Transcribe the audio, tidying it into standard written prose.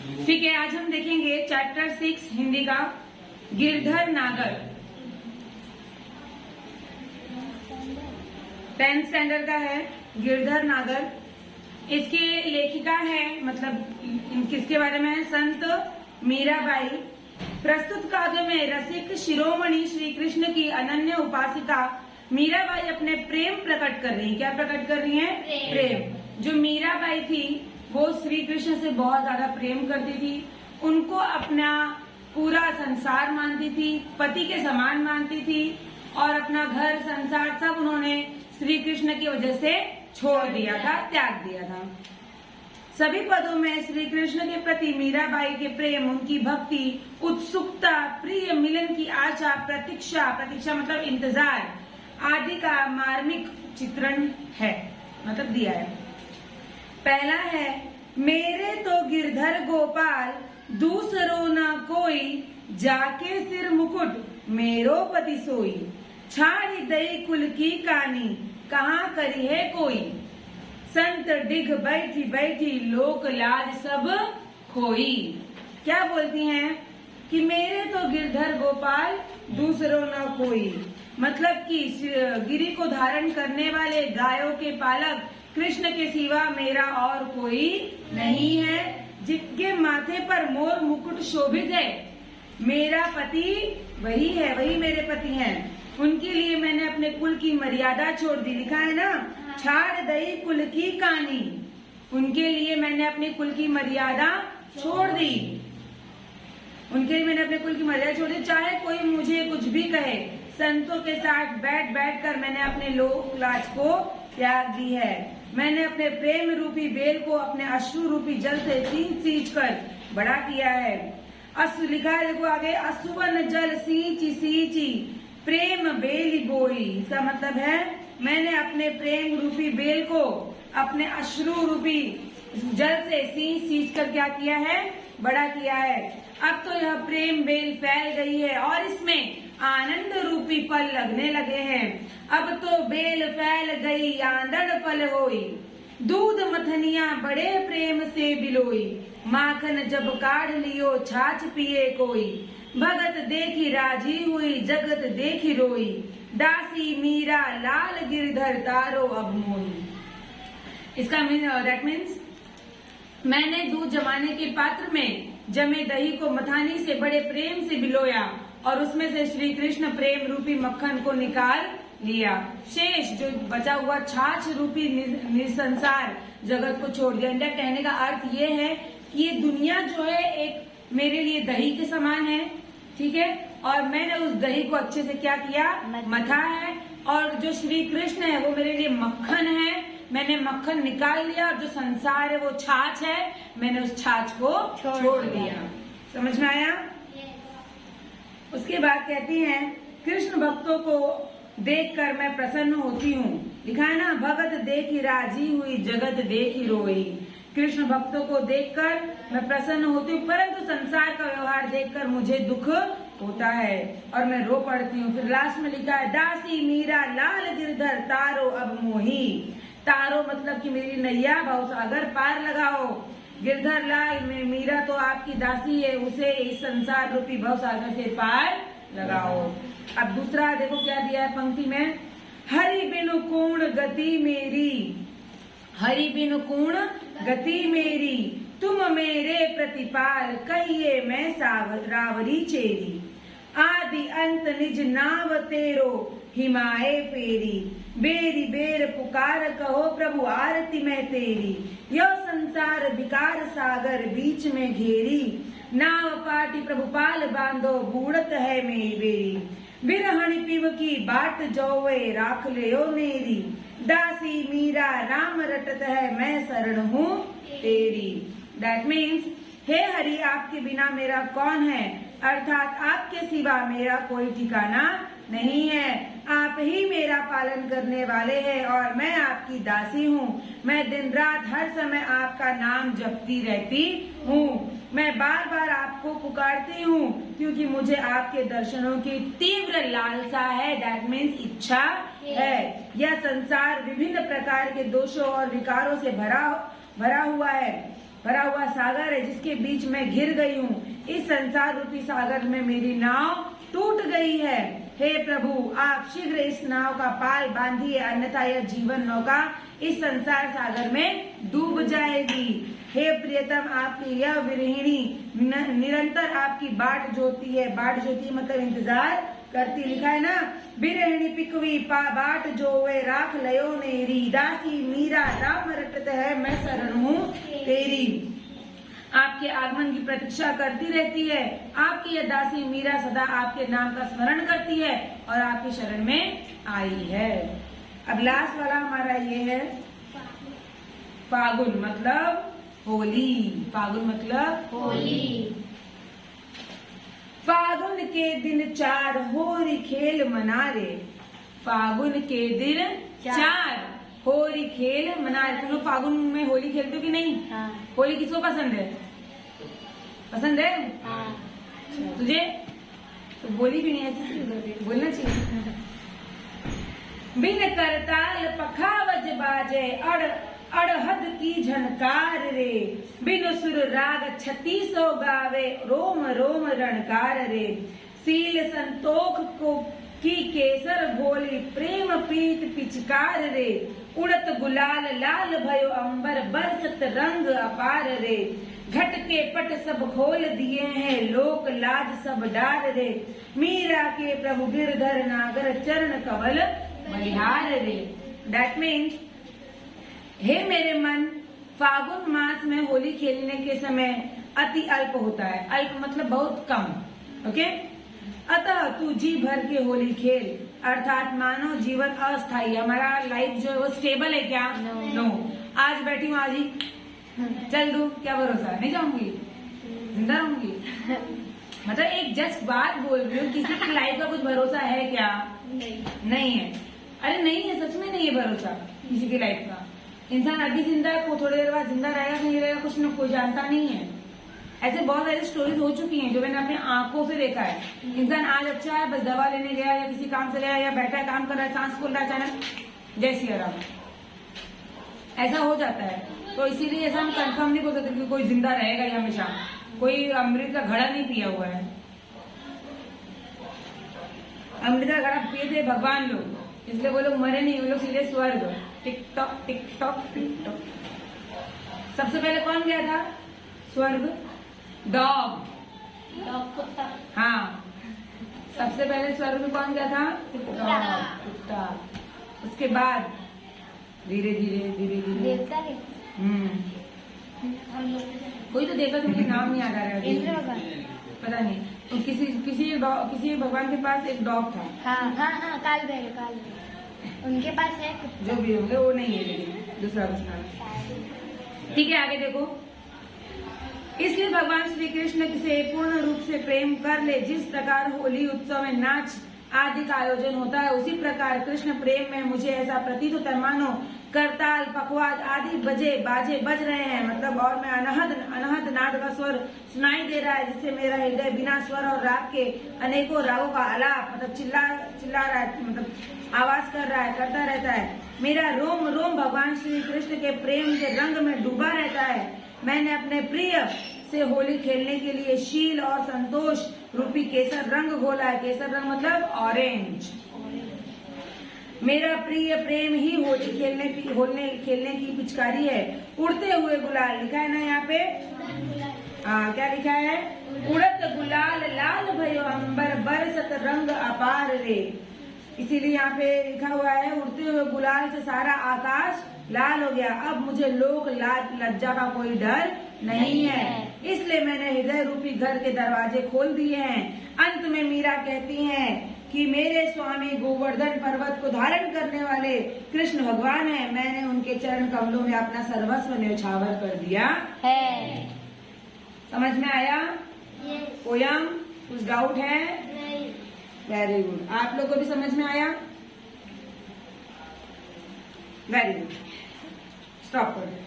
ठीक है, आज हम देखेंगे चैप्टर 6 हिंदी का गिरधर नागर। 10th स्टैंडर्ड का है गिरधर नागर। इसकी लेखिका है, मतलब किसके बारे में है? संत मीराबाई। प्रस्तुत काव्य में रसिक शिरोमणि श्री कृष्ण की अनन्य उपासिका मीराबाई अपने प्रेम प्रकट कर रही है। क्या प्रकट कर रही है? प्रेम। जो मीराबाई थी वो श्री कृष्ण से बहुत ज्यादा प्रेम करती थी, उनको अपना पूरा संसार मानती थी, पति के समान मानती थी और अपना घर संसार सब उन्होंने श्री कृष्ण की वजह से छोड़ दिया था, त्याग दिया था। सभी पदों में श्री कृष्ण के प्रति मीराबाई के प्रेम, उनकी भक्ति, उत्सुकता, प्रिय मिलन की आशा, प्रतीक्षा मतलब इंतजार आदि का मार्मिक चित्रण है, मतलब दिया है। पहला है, मेरे तो गिरधर गोपाल दूसरो न कोई, जाके सिर मुकुट मेरो पति सोई, छाड़ी दई कुल की कानी, कहाँ करी है कोई, संत डिग बैठी बैठी लोक लाज सब खोई। क्या बोलती हैं कि मेरे तो गिरधर गोपाल दूसरो न कोई, मतलब कि गिरी को धारण करने वाले गायों के पालक कृष्ण के सिवा मेरा और कोई नहीं है, जिनके माथे पर मोर मुकुट शोभित है। मेरा पति वही है, वही मेरे पति हैं। उनके लिए मैंने अपने कुल की मर्यादा छोड़ दी। लिखा है ना, छाड़ दई कुल की कहानी। उनके लिए मैंने अपने कुल की मर्यादा छोड़ दी। उनके लिए मैंने अपने कुल की मर्यादा छोड़ दी, चाहे कोई मुझे कुछ भी कहे। संतों के साथ बैठ बैठ कर मैंने अपने लोक लाज को त्याग दी है। मैंने अपने प्रेम रूपी बेल को अपने अश्रु रूपी जल से सींच सींच कर बड़ा किया है। अश्रु लिखा है, देखो आगे, अश्रुवन जल सींची सींची प्रेम बेली बोई। इसका मतलब है मैंने अपने प्रेम रूपी बेल को अपने अश्रु रूपी जल से सींच सींच कर क्या किया है? बड़ा किया है। अब तो यह प्रेम बेल फैल गई है और इसमें आनंद रूपी फल लगने लगे हैं। अब तो बेल फैल गई, आंदड़ फल होई, दूध मथनिया बड़े प्रेम से बिलोई, माखन जब काढ़ लियो छाछ पिए कोई, भगत देखी राजी हुई जगत देखी रोई, दासी मीरा लाल गिरधर तारो अब मोही। इसका दैट मीन्स मैंने दूध जमाने के पात्र में जमे दही को मथानी से बड़े प्रेम से बिलोया और उसमें से श्री कृष्ण प्रेम रूपी मक्खन को निकाल लिया। शेष जो बचा हुआ छाछ रूपी निसंसार जगत को छोड़ दिया। इनका कहने का अर्थ ये है कि ये दुनिया जो है एक मेरे लिए दही के समान है, ठीक है, और मैंने उस दही को अच्छे से क्या किया? मथा है। और जो श्री कृष्ण है वो मेरे लिए मक्खन है, मैंने मक्खन निकाल लिया, और जो संसार है वो छाछ है, मैंने उस छाछ को छोड़ दिया। समझ में आया? उसके बाद कहती हैं, कृष्ण भक्तों को देखकर मैं प्रसन्न होती हूँ। लिखा है ना, भगत देखी राजी हुई जगत देखी रोई। कृष्ण भक्तों को देखकर मैं प्रसन्न होती हूँ, परंतु संसार का व्यवहार देखकर मुझे दुख होता है और मैं रो पड़ती हूँ। फिर लास्ट में लिखा है, दासी मीरा लाल गिरधर तारो अब मोही। तारो मतलब कि मेरी नैया भवसागर पार लगाओ। गिरधर लाल मीरा तो आपकी दासी है, उसे इस संसार रूपी भवसागर से पार लगाओ। अब दूसरा देखो क्या दिया है पंक्ति में, हरि बिनु पूर्ण गति मेरी, हरि बिनु पूर्ण गति मेरी, तुम मेरे प्रतिपाल कहिए मैं रावरी चेरी, आदि अंत निज नाव तेरो हिमाए फेरी, बेरी बेर पुकार कहो प्रभु आरती में तेरी, यो संसार विकार सागर बीच में घेरी, नाव पाटी प्रभु पाल बांधो बूढ़त है मेरी बेरी, बिरहणी पिव की बाट जोवे राख ले मेरी, दासी मीरा राम रटत है मैं शरण हूँ तेरी। दैट मीन्स, हे हरि आपके बिना मेरा कौन है, अर्थात आपके सिवा मेरा कोई ठिकाना नहीं है। आप ही मेरा पालन करने वाले हैं और मैं आपकी दासी हूँ। मैं दिन रात हर समय आपका नाम जपती रहती हूँ। मैं बार बार आपको पुकारती हूँ क्योंकि मुझे आपके दर्शनों की तीव्र लालसा है। दैट मीन्स इच्छा है। यह संसार विभिन्न प्रकार के दोषों और विकारों से भरा हुआ है, भरा हुआ सागर है जिसके बीच में घिर गई हूँ। इस संसार रूपी सागर में मेरी नाव टूट गई है। हे प्रभु, आप शीघ्र इस नाव का पाल बांधिए, अन्यथा यह जीवन नौका इस संसार सागर में डूब जाएगी। हे प्रियतम, आपकी यह विरहिणी निरंतर आपकी बाट जोती है। बाट जोती मतलब इंतजार करती, लिखा है ना। बिरहिणी पिकवी बाट जोवे राख लयो नेरी, दासी मीरा राम रटत है मैं शरण हूँ तेरी। आपके आगमन की प्रतीक्षा करती रहती है। आपकी यह दासी मीरा सदा आपके नाम का स्मरण करती है और आपकी शरण में आई है। अब लास्ट वाला हमारा ये है फागुन मतलब होली। फागुन मतलब होली। फागुन के दिन 4 होरी खेल मना रे। फागुन के दिन 4 होली खेल मना रहे। तुम लोग फागुन में होली खेलते हो कि नहीं? हाँ। होली किसको पसंद है? पसंद है? हाँ। तुझे तो बोली भी नहीं, ऐसे बोलना चाहिए। बिन करताल पखावज बाजे अड़हद की झनकार रे, बिन सुर राग 3600 गावे रोम रोम रणकार रे। सील संतोख को की केसर भोली प्रेम प्रीत पिचकार रे, उड़त गुलाल लाल भयो अंबर बरसत रंग अपार रे। घट के पट सब खोल दिए हैं लोक लाज सब डार रे, मीरा के प्रभु गिरधर नागर चरण कवल बलिहार रे। दैट मीन्स, हे मेरे मन, फागुन मास में होली खेलने के समय अति अल्प होता है। अल्प मतलब बहुत कम। ओके, अतः तू जी भर के होली खेल, अर्थात मानो जीवन अस्थायी। हमारा लाइफ जो है वो स्टेबल है क्या? नो। आज बैठी हूँ, आज ही चल दूं, क्या भरोसा? नहीं जाऊंगी, जिंदा रहूंगी। मतलब एक जस्ट बात बोल रही हूँ, किसी की लाइफ का कुछ भरोसा है क्या? नहीं है। अरे नहीं है, सच में नहीं है भरोसा किसी की लाइफ का। इंसान अभी जिंदा है, थोड़ी देर बाद जिंदा रहेगा नहीं रहेगा कुछ न कोई जानता नहीं है। ऐसे बहुत सारी स्टोरीज हो चुकी हैं जो मैंने अपनी आंखों से देखा है। इंसान आज अच्छा है, बस दवा लेने गया या किसी काम से गया या बैठा है काम कर रहा है, सांस फूल रहा है, अचानक जय सिया राम, ऐसा हो जाता है। तो इसीलिए ऐसा हम कंफर्म नहीं बोल सकते कि कोई जिंदा रहेगा या हमेशा। कोई अमृत का घड़ा नहीं पिया हुआ है। अमृत का घड़ा पिए थे भगवान लोग, इसलिए वो लोग मरे नहीं, वो लोग सीधे स्वर्ग। Tick tock tick tock tick tock. सबसे पहले कौन गया था स्वर्ग? डॉग, कुत्ता। हाँ, सबसे पहले स्वर्ग में कौन गया था? कुत्ता। उसके बाद धीरे धीरे धीरे धीरे देवता है। कोई तो देवता तो मुझे नाम नहीं याद आ रहा है, इंद्र भगवान। पता नहीं। तो किसी भगवान के पास एक डॉग था। हाँ हाँ हाँ, काल भैरव उनके पास है कुत्ता। जो भी होंगे वो नहीं है, लेकिन दूसरा कुछ नाम। ठीक है, आगे देखो। इसलिए भगवान श्री कृष्ण से पूर्ण रूप से प्रेम कर ले। जिस प्रकार होली उत्सव में नाच आदि का आयोजन होता है, उसी प्रकार कृष्ण प्रेम में मुझे ऐसा प्रतीत होता है मानो करताल पखवाज आदि बाजे बज रहे हैं। मतलब और मैं अनहद नाद का स्वर सुनाई दे रहा है, जिससे मेरा हृदय बिना स्वर और राग के अनेकों रागों का आलाप मतलब चिल्ला रहा है, मतलब आवाज कर रहा है, करता रहता है। मेरा रोम रोम भगवान श्री कृष्ण के प्रेम के रंग में डूबा रहता है। मैंने अपने प्रिय से होली खेलने के लिए शील और संतोष रूपी केसर रंग घोला है। केसर रंग मतलब ऑरेंज। मेरा प्रिय प्रेम ही होली खेलने की पिचकारी है। उड़ते हुए गुलाल, लिखा है ना यहाँ पे? क्या लिखा है? उड़त गुलाल लाल भयो अंबर बरसत रंग अपार रे। इसीलिए यहाँ पे लिखा हुआ है उड़ते हुए गुलाल से सारा आकाश लाल हो गया। अब मुझे लोक लाज लज्जा का कोई डर नहीं है, इसलिए मैंने हृदय रूपी घर के दरवाजे खोल दिए हैं। अंत में मीरा कहती हैं कि मेरे स्वामी गोवर्धन पर्वत को धारण करने वाले कृष्ण भगवान हैं। मैंने उनके चरण कमलों में अपना सर्वस्व न्यौछावर कर दिया है। समझ में आया? पोयम कुछ डाउट है? Very good. आप लोग को भी समझ में आया? Very good. स्टॉप करो।